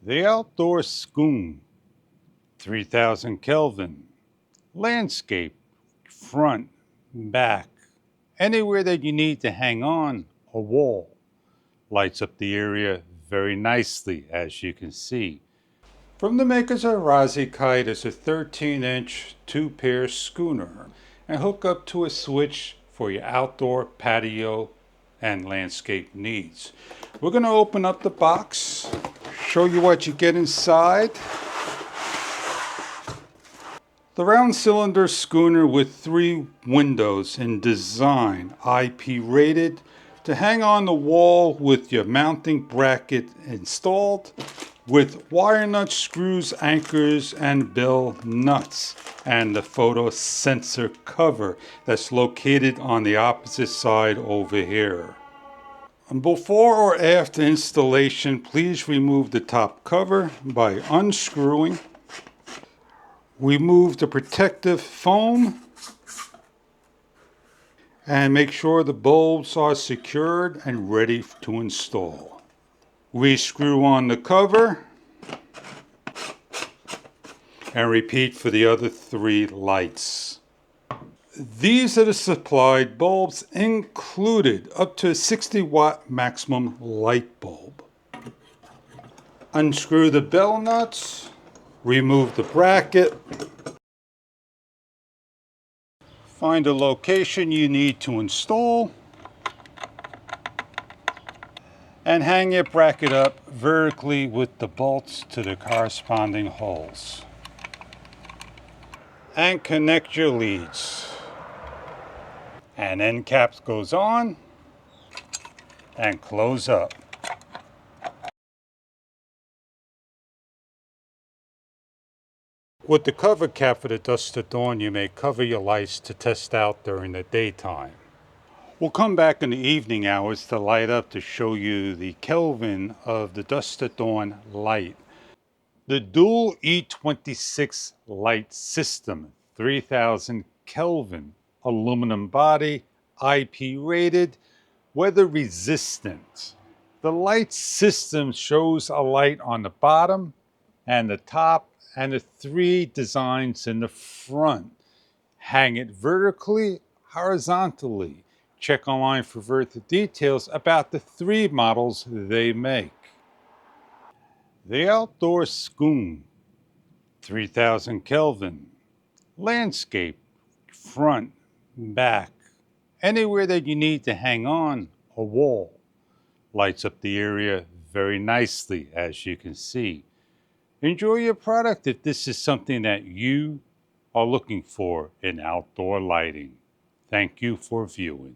The outdoor schoon, 3000 Kelvin, landscape, front, back, anywhere that you need to hang on a wall. Lights up the area very nicely, as you can see. From the makers of Razi Kite is a 13-inch 2-pair schooner and hook up to a switch for your outdoor patio and landscape needs. We're going to open up the box, show you what you get inside. The round cylinder schooner with 3 windows in design, IP rated, to hang on the wall with your mounting bracket installed, with wire nut screws, anchors, and bell nuts, and the photo sensor cover that's located on the opposite side over here. And before or after installation, please remove the top cover by unscrewing. Remove the protective foam and make sure the bulbs are secured and ready to install. Rescrew on the cover and repeat for the other 3 lights. These are the supplied bulbs included, up to a 60-watt maximum light bulb. Unscrew the bell nuts, remove the bracket, find a location you need to install, and hang your bracket up vertically with the bolts to the corresponding holes. And connect your leads. And end cap goes on and close up. With the cover cap for the Dusk at Dawn, you may cover your lights to test out during the daytime. We'll come back in the evening hours to light up to show you the Kelvin of the Dusk at Dawn light. The dual E26 light system, 3000 Kelvin, aluminum body, IP rated, weather resistant. The light system shows a light on the bottom and the top and the 3 designs in the front. Hang it vertically, horizontally. Check online for further details about the 3 models they make. The outdoor schoon, 3000 Kelvin, landscape, front, back, anywhere that you need to hang on a wall. Lights up the area very nicely, as you can see. Enjoy your product if this is something that you are looking for in outdoor lighting. Thank you for viewing.